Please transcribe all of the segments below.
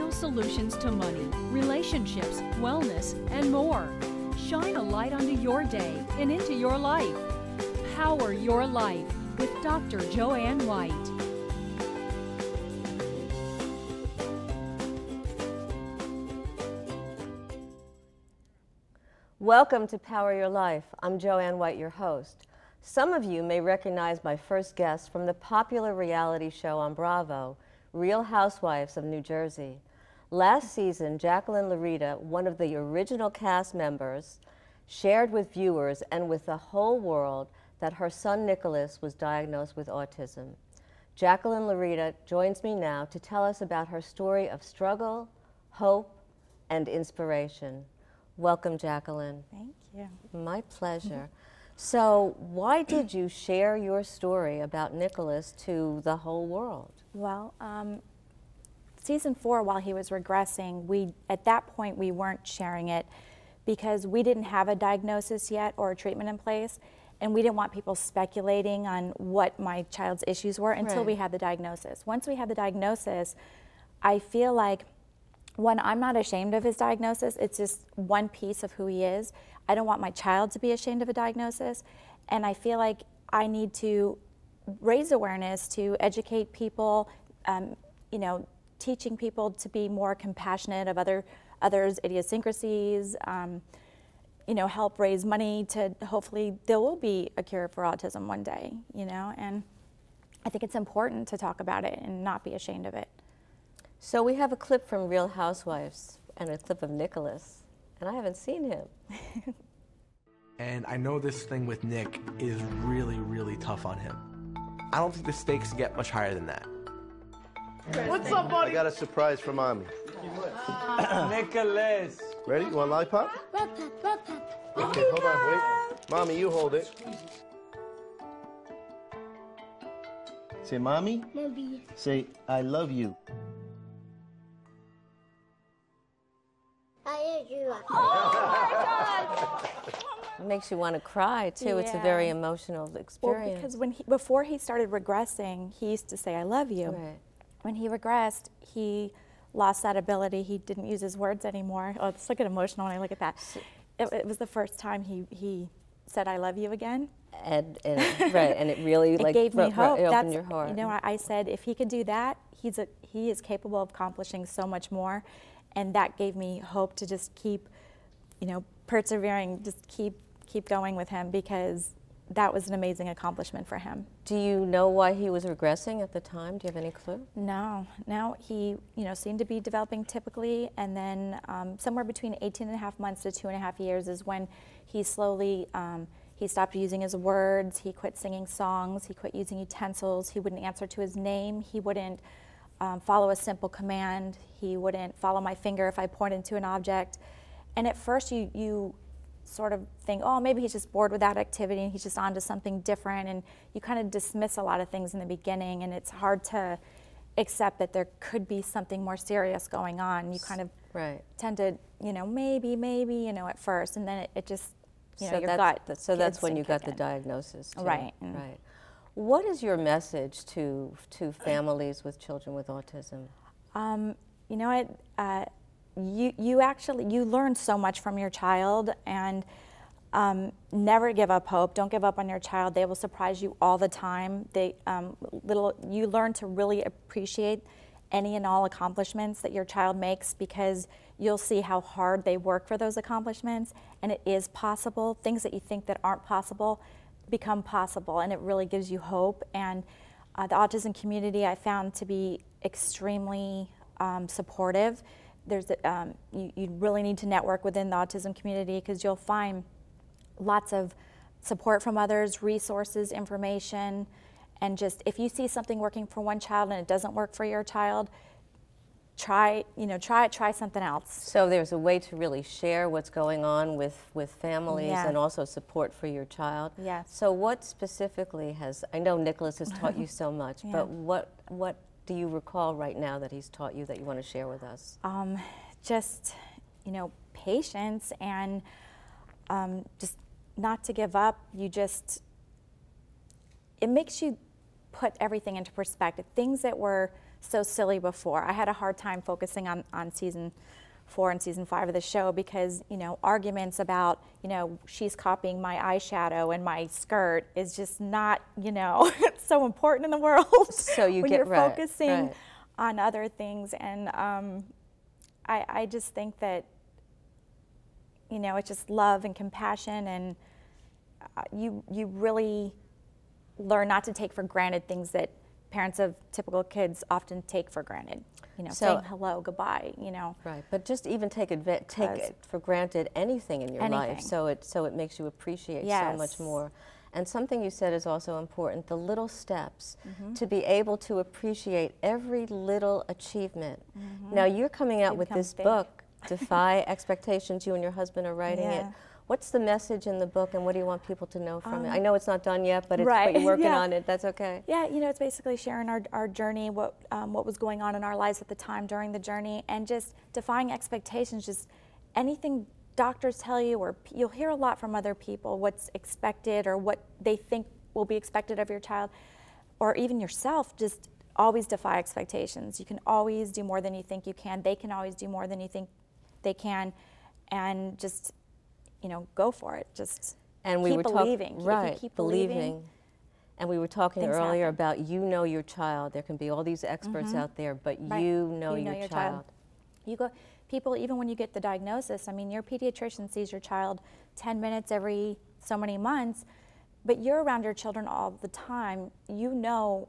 real solutions to money, relationships, wellness, and more. Shine a light onto your day and into your life. Power Your Life with Dr. Joanne White. Welcome to Power Your Life. I'm Joanne White, your host. Some of you may recognize my first guest from the popular reality show on Bravo, Real Housewives of New Jersey. Last season, Jacqueline Laurita, one of the original cast members, shared with viewers and with the whole world that her son Nicholas was diagnosed with autism. Jacqueline Laurita joins me now to tell us about her story of struggle, hope, and inspiration. Welcome, Jacqueline. Thank you. My pleasure. So why did you share your story about Nicholas to the whole world? Well, season 4, while he was regressing, at that point we weren't sharing it because we didn't have a diagnosis yet or a treatment in place, and we didn't want people speculating on what my child's issues were until we had the diagnosis. Once we had the diagnosis, I feel like, one, I'm not ashamed of his diagnosis. It's just one piece of who he is. I don't want my child to be ashamed of a diagnosis. And I feel like I need to raise awareness, to educate people, you know, teaching people to be more compassionate of others' idiosyncrasies, you know, help raise money to hopefully there will be a cure for autism one day, you know, and I think it's important to talk about it and not be ashamed of it. So we have a clip from Real Housewives and a clip of Nicholas, and I haven't seen him. And I know this thing with Nick is really, really tough on him. I don't think the stakes get much higher than that. What's up, buddy? I got a surprise for Mommy. Nicholas. Ready? You want a lollipop? Okay, hold on, wait. Mommy, you hold it. Say, Mommy. Mommy. Say, I love you. I love you. It makes you want to cry, too. Yeah. It's a very emotional experience. Well, because before he started regressing, he used to say, I love you. Right. When he regressed, he lost that ability. He didn't use his words anymore. Oh, it's looking emotional when I look at that. It was the first time he said, I love you again. And right, and it really it gave me hope. It opened your heart. You know, I said, if he can do that, he is capable of accomplishing so much more. And that gave me hope to just keep, you know, persevering, just keep going with him, because that was an amazing accomplishment for him. Do you know why he was regressing at the time? Do you have any clue? No. He, you know, seemed to be developing typically, and then somewhere between 18.5 months to 2.5 years is when he slowly, he stopped using his words, he quit singing songs, he quit using utensils, he wouldn't answer to his name, he wouldn't follow a simple command, he wouldn't follow my finger if I pointed to an object. And at first you sort of think, oh, maybe he's just bored with that activity and he's just on to something different, and you kind of dismiss a lot of things in the beginning, and it's hard to accept that there could be something more serious going on. You kind of tend to, you know, maybe, you know, at first, and then it just, you know, your gut. So that's when you got the diagnosis, too. Right. Right. What is your message to families with children with autism? You know what? You learn so much from your child, and never give up hope. Don't give up on your child. They will surprise you all the time. You learn to really appreciate any and all accomplishments that your child makes, because you'll see how hard they work for those accomplishments, and it is possible. Things that you think that aren't possible become possible, and it really gives you hope. And the autism community I found to be extremely supportive. You really need to network within the autism community, because you'll find lots of support from others, resources, information, and just if you see something working for one child and it doesn't work for your child, try something else. So there's a way to really share what's going on with families, and also support for your child. Yes. So what specifically I know Nicholas has taught you so much, but what do you recall right now that he's taught you that you want to share with us? Just, you know, patience, and just not to give up. It makes you put everything into perspective. Things that were so silly before. I had a hard time focusing on season 4 and season 5 of the show because, you know, arguments about, you know, she's copying my eyeshadow and my skirt is just not, you know, it's so important in the world. So you when get you're right, focusing right. on other things. And I just think that, you know, it's just love and compassion, and you really learn not to take for granted things that parents of typical kids often take for granted. You know, saying hello, goodbye, you know. Right, but just even take it for granted anything in your life, so it makes you appreciate so much more. And something you said is also important, the little steps, to be able to appreciate every little achievement. Now you're coming out with this book, Defy Expectations, you and your husband are writing it. What's the message in the book, and what do you want people to know from it? I know it's not done yet, but, but you're working on it. That's okay. Yeah, you know, it's basically sharing our journey, what was going on in our lives at the time during the journey, and just defying expectations. Just anything doctors tell you, or you'll hear a lot from other people, what's expected or what they think will be expected of your child, or even yourself. Just always defy expectations. You can always do more than you think you can. They can always do more than you think they can, and just, you know, go for it. Just keep believing. Right, if you keep believing. And we were talking earlier about you know your child. There can be all these experts out there, but you know your child. You go, people, even when you get the diagnosis, I mean, your pediatrician sees your child 10 minutes every so many months, but you're around your children all the time. You know,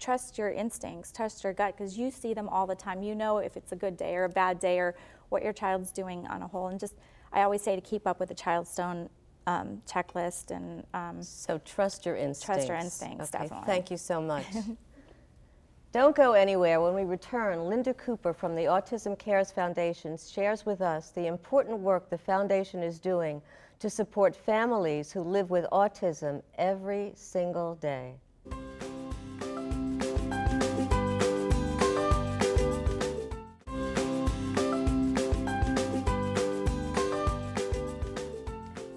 trust your instincts, trust your gut, because you see them all the time. You know if it's a good day or a bad day or what your child's doing on a whole. And just, I always say to keep up with the Childstone checklist. And so trust your instincts. Trust your instincts, okay, definitely. Thank you so much. Don't go anywhere. When we return, Linda Kuepper from the Autism Cares Foundation shares with us the important work the foundation is doing to support families who live with autism every single day.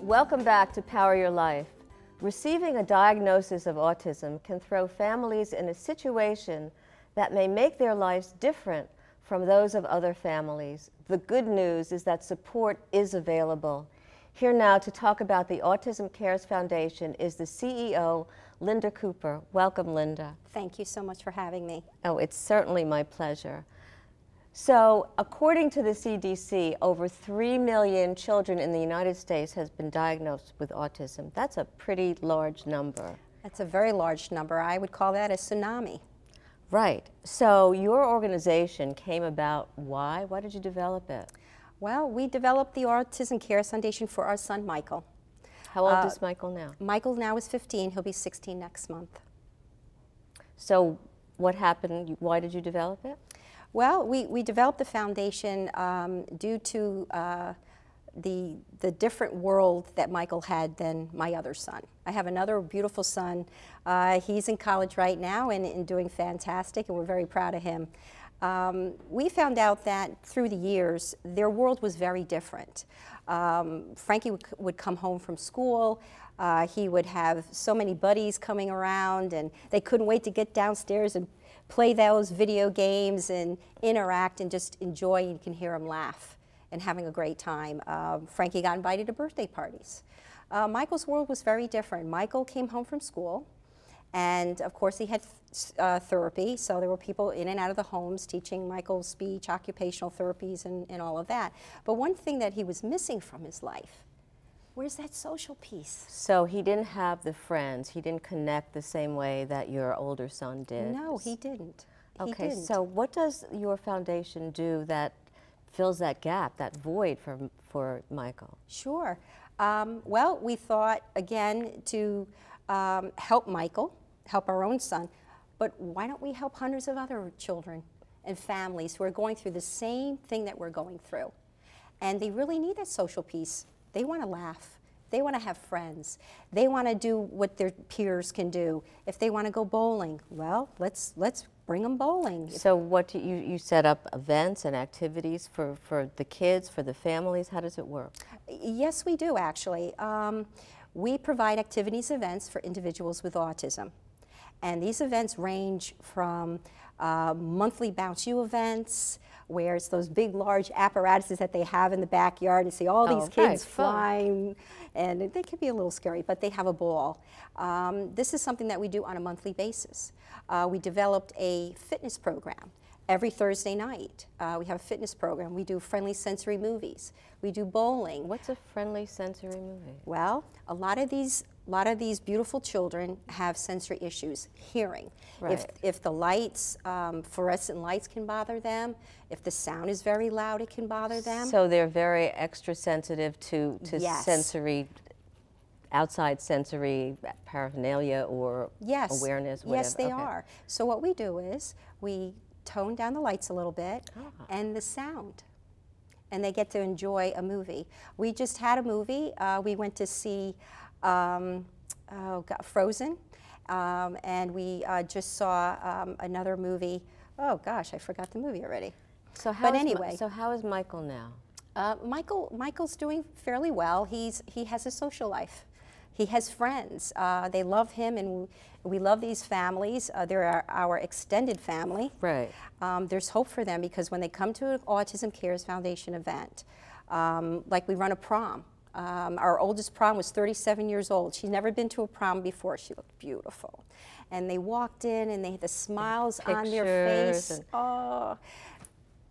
Welcome back to Power Your Life. Receiving a diagnosis of autism can throw families in a situation that may make their lives different from those of other families. The good news is that support is available. Here now to talk about the Autism Cares Foundation is the CEO, Linda Kuepper. Welcome, Linda. Thank you so much for having me. Oh, it's certainly my pleasure. So, according to the CDC, over 3 million children in the United States has been diagnosed with autism. That's a pretty large number. That's a very large number. I would call that a tsunami. Right. So, your organization came about, why? Why did you develop it? Well, we developed the Autism Cares Foundation for our son, Michael. How old is Michael now? Michael now is 15. He'll be 16 next month. So, what happened? Why did you develop it? Well, we developed the foundation due to the different world that Michael had than my other son. I have another beautiful son. He's in college right now and doing fantastic, and we're very proud of him. We found out that through the years, their world was very different. Frankie would come home from school. He would have so many buddies coming around, and they couldn't wait to get downstairs and play those video games and interact and just enjoy. You can hear him laugh and having a great time. Frankie got invited to birthday parties. Michael's world was very different. Michael came home from school, and of course he had therapy, so there were people in and out of the homes teaching Michael speech, occupational therapies, and all of that. But one thing that he was missing from his life, where's that social piece? So he didn't have the friends, he didn't connect the same way that your older son did? No, he didn't. Okay, so what does your foundation do that fills that gap, that void for Michael? Sure. Well, we thought, again, to help Michael, help our own son, but why don't we help hundreds of other children and families who are going through the same thing that we're going through? And they really need that social piece. They want to laugh. They want to have friends. They want to do what their peers can do. If they want to go bowling, well, let's bring them bowling. So what do you set up events and activities for the kids, for the families? How does it work? Yes, we do, actually. We provide activities, events for individuals with autism. And these events range from monthly Bounce You events, where it's those big, large apparatuses that they have in the backyard, and see all these kids flying, and they can be a little scary, but they have a ball. This is something that we do on a monthly basis. We developed a fitness program. Every Thursday night, we have a fitness program. We do friendly sensory movies. We do bowling. What's a friendly sensory movie? Well, a lot of these beautiful children have sensory issues, hearing. Right. If the lights, fluorescent lights can bother them, if the sound is very loud, it can bother them. So they're very extra sensitive to Yes. sensory, outside sensory paraphernalia or Yes. awareness, whatever. Yes, they Okay. are. So what we do is we tone down the lights a little bit and the sound, and they get to enjoy a movie. We just had a movie. We went to see Frozen, and we just saw another movie. Oh gosh, I forgot the movie already. So how But is anyway. so how is Michael now? Michael's doing fairly well. He has a social life. He has friends. They love him, and we love these families. They're our extended family. Right. There's hope for them because when they come to an Autism Cares Foundation event, like we run a prom. Our oldest prom was 37 years old. She'd never been to a prom before. She looked beautiful. And they walked in, and they had the smiles on their face. Oh,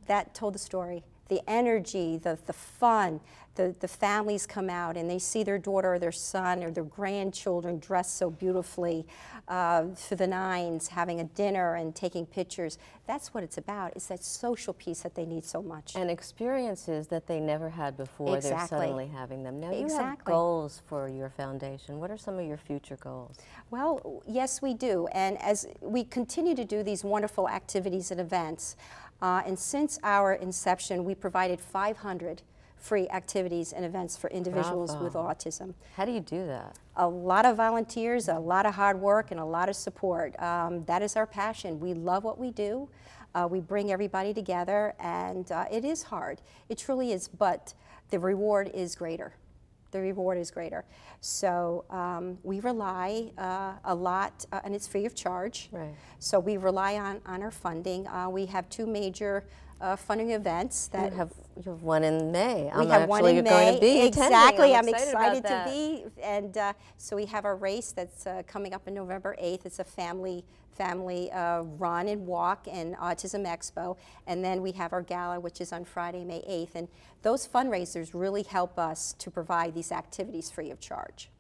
that told the story. The energy, the fun, the families come out and they see their daughter or their son or their grandchildren dressed so beautifully for the nines, having a dinner and taking pictures. That's what it's about. It's that social piece that they need so much. And experiences that they never had before, Exactly. they're suddenly having them. Now, you have Exactly. goals for your foundation. What are some of your future goals? Well, yes, we do. And as we continue to do these wonderful activities and events, and since our inception, we provided 500 free activities and events for individuals with autism. How do you do that? A lot of volunteers, a lot of hard work, and a lot of support. That is our passion. We love what we do. We bring everybody together, and it is hard. It truly is, but the reward is greater. The reward is greater. So we rely a lot, and it's free of charge. Right. So we rely on our funding. We have two major funding events that You have one in May. we I'm have one actually in going May. to be Exactly. attending. I'm excited about to be. And so we have our race that's coming up on November 8th. It's a family run and walk and Autism Expo. And then we have our gala, which is on Friday, May 8th. And those fundraisers really help us to provide these activities free of charge.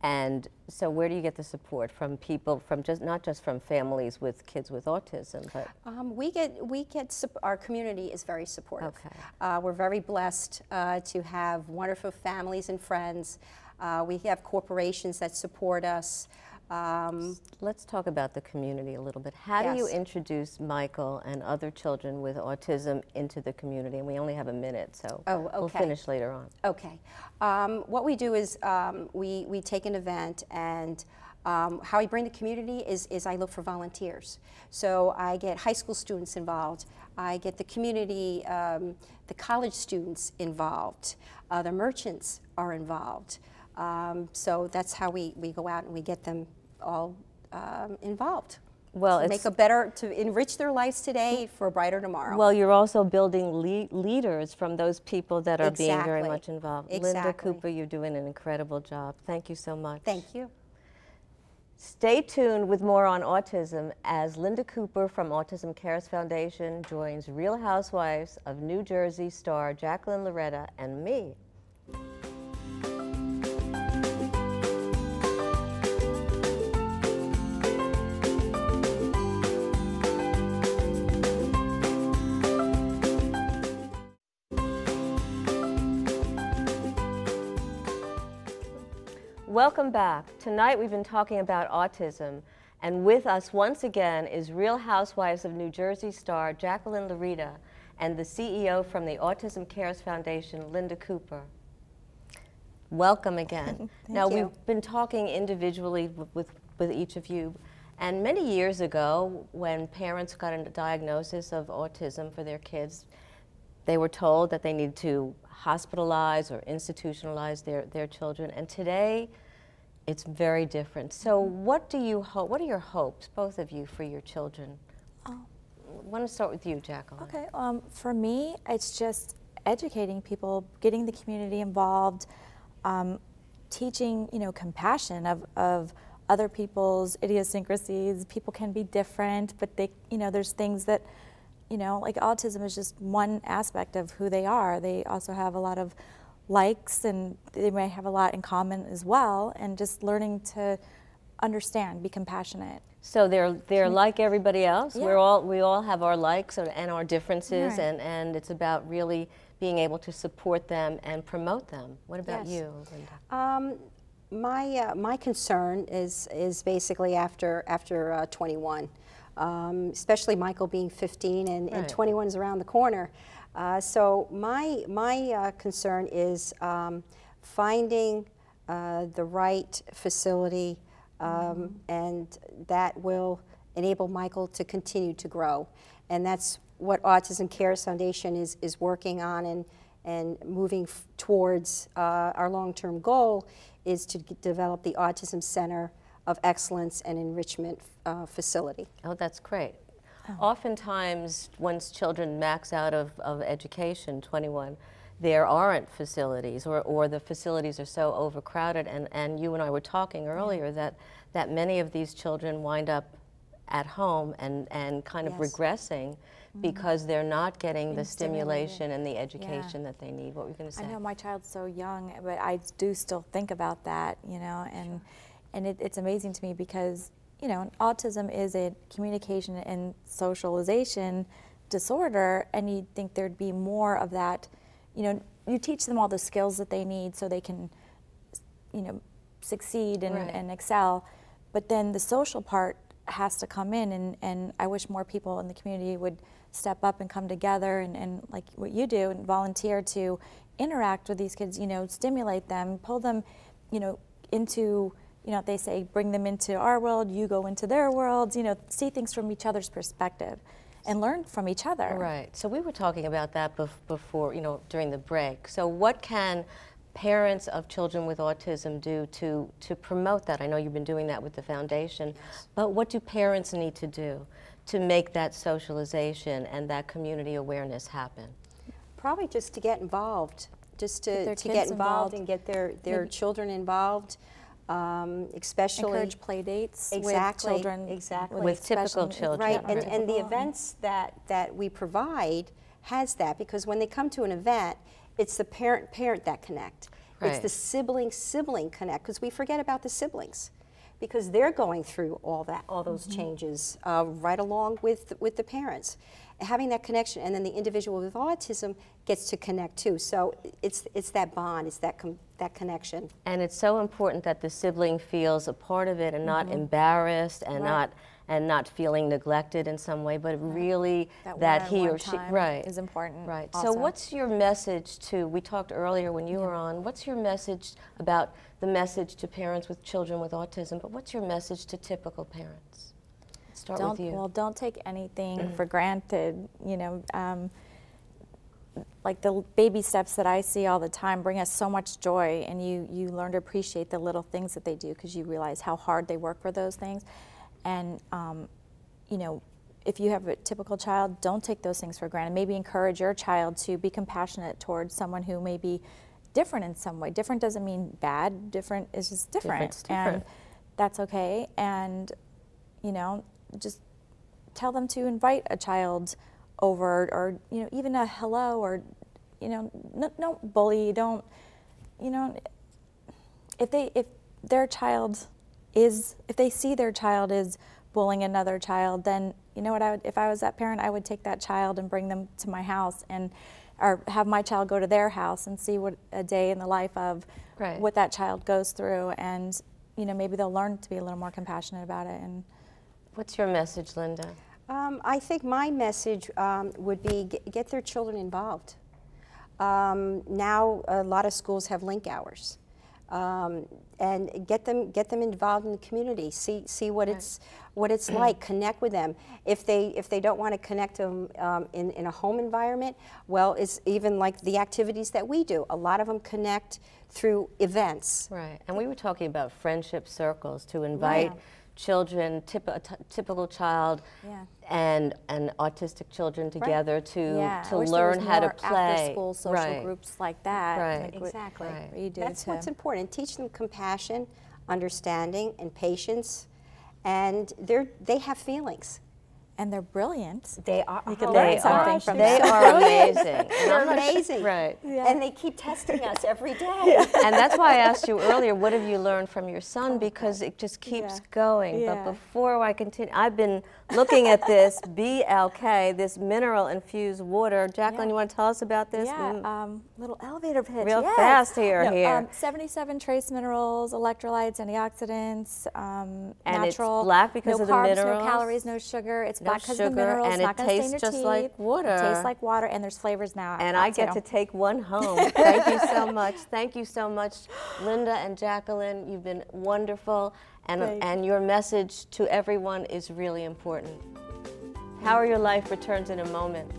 And so where do you get the support from people, from not just from families with kids with autism, but? Our community is very supportive. Okay. We're very blessed to have wonderful families and friends. We have corporations that support us. Let's talk about the community a little bit. How do you Yes. introduce Michael and other children with autism into the community? And we only have a minute, so we'll finish later on. Okay. What we do is we take an event, and how I bring the community is I look for volunteers. So I get high school students involved. I get the community, the college students involved. The merchants are involved. So that's how we go out and we get them all involved. Well, to enrich their lives today for a brighter tomorrow. Well, you're also building leaders from those people that are being very Exactly. much involved. Exactly. Linda Kuepper, you're doing an incredible job. Thank you so much. Thank you. Stay tuned with more on autism as Linda Kuepper from Autism Cares Foundation joins Real Housewives of New Jersey star Jacqueline Laurita and me. Welcome back. Tonight we've been talking about autism, and with us once again is Real Housewives of New Jersey star Jacqueline Laurita and the CEO from the Autism Cares Foundation, Linda Kuepper. Welcome again. Now you. we've been talking individually with each of you, and many years ago when parents got a diagnosis of autism for their kids, they were told that they needed to hospitalize or institutionalize their children. And today, It's very different. So what do you hope, what are your hopes, both of you, for your children? I want to start with you, Jacqueline. Okay, for me, it's just educating people, getting the community involved, teaching, compassion of other people's idiosyncrasies. People can be different, but they, there's things that, like autism is just one aspect of who they are. They also have a lot of likes, and they may have a lot in common as well, and just learning to understand, be compassionate. So they're like everybody else. Yeah. We all have our likes and our differences, Right. and it's about really being able to support them and promote them. What about Yes. you, Linda? My concern is basically after 21, especially Michael being 15 and Right. 21 is around the corner. So my concern is finding the right facility, and that will enable Michael to continue to grow. And that's what Autism Cares Foundation is working on, and moving towards our long-term goal is to develop the Autism Center of Excellence and Enrichment facility. Oh, that's great. Oftentimes, once children max out of education, 21, there aren't facilities, or the facilities are so overcrowded, and you and I were talking earlier that many of these children wind up at home and kind of Yes. regressing because they're not getting the stimulated. stimulation and the education that they need. What were you going to say? I know my child's so young, but I do still think about that, and it's amazing to me because, autism is a communication and socialization disorder, and you'd think there'd be more of that. You teach them all the skills that they need so they can, succeed and, Right. and excel, but then the social part has to come in, and I wish more people in the community would step up and come together and like what you do, and volunteer to interact with these kids, stimulate them, pull them, into, they say bring them into our world, you go into their worlds, see things from each other's perspective and learn from each other. Right. So we were talking about that before, during the break. So what can parents of children with autism do to promote that? I know you've been doing that with the foundation, Yes. but what do parents need to do to make that socialization and that community awareness happen? Probably just to get involved, just Get their to kids get involved involved. and get their Maybe children involved, especially Encourage play dates Exactly, with children. exactly. With typical special- children. Right, Right. and the events that we provide has that, because when they come to an event, it's the parent that connect. It's Right. the sibling connect, because we forget about the siblings, because they're going through all those changes right along with the parents. Having that connection, and then the individual with autism gets to connect too. So it's that bond, it's that connection. And it's so important that the sibling feels a part of it and not embarrassed and Right. not feeling neglected in some way, but really That that he or one-on-one she time is important Right. So also. what's your message to? We talked earlier when you were on. What's your message about the message to parents with children with autism? But what's your message to typical parents? Let's start with you. Well, don't take anything for granted. Like the baby steps that I see all the time bring us so much joy, and you learn to appreciate the little things that they do, because you realize how hard they work for those things. And if you have a typical child, don't take those things for granted. Maybe encourage your child to be compassionate towards someone who may be different in some way. Different doesn't mean bad. Different is just different. Different's different. And that's okay. And just tell them to invite a child over, or even a hello, or don't bully, don't if they see their child is bullying another child, then if I was that parent, I would take that child and bring them to my house, or have my child go to their house and see what a day in the life of Right. what that child goes through, and maybe they'll learn to be a little more compassionate about it. And What's your message, Linda? I think my message would be get their children involved. Now a lot of schools have link hours. get them involved in the community. See what it's like. Connect with them. If they don't want to connect them in a home environment, well, it's even like the activities that we do. A lot of them connect through events. Right, and we were talking about friendship circles to invite children, typical child, and autistic children together to learn how to play. After-school social groups like that. Right, exactly. Right. That's what's important. Teach them compassion, understanding, and patience, and they have feelings. And they're brilliant. They are. You can learn something from They them. are amazing. They're amazing. Right. And they keep testing us every day. And that's why I asked you earlier, what have you learned from your son? Because it just keeps going. But before I continue, I've been looking at this BLK, this mineral-infused water. Jacqueline, you want to tell us about this? Little elevator pitch. Real fast here. 77 trace minerals, electrolytes, antioxidants, and natural. It's black because no of the carbs, minerals. No calories, no sugar. It's black because of the sugar, minerals. and not it going to stain tastes your just teeth. like water. It tastes like water, and there's flavors now. And I get to take one home. Thank you so much. Thank you so much, Linda and Jacqueline. You've been wonderful, and your message to everyone is really important. Power Your Life returns in a moment.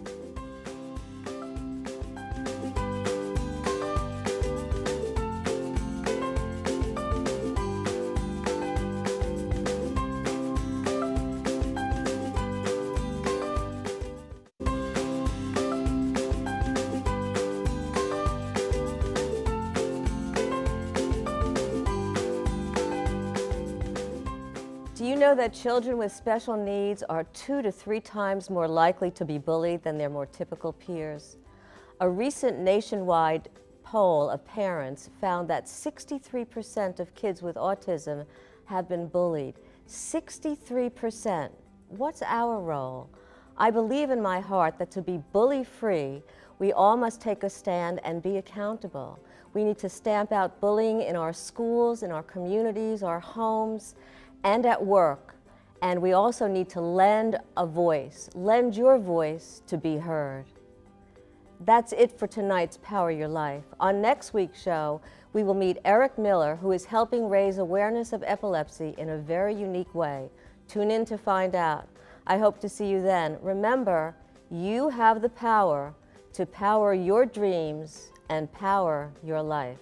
Do you know that children with special needs are 2 to 3 times more likely to be bullied than their more typical peers? A recent nationwide poll of parents found that 63% of kids with autism have been bullied. 63%. What's our role? I believe in my heart that to be bully-free, we all must take a stand and be accountable. We need to stamp out bullying in our schools, in our communities, our homes, and at work. And we also need to lend a voice, lend your voice to be heard. That's it for tonight's Power Your Life. On next week's show, we will meet Eric Miller, who is helping raise awareness of epilepsy in a very unique way. Tune in to find out. I hope to see you then. Remember, you have the power to power your dreams and power your life.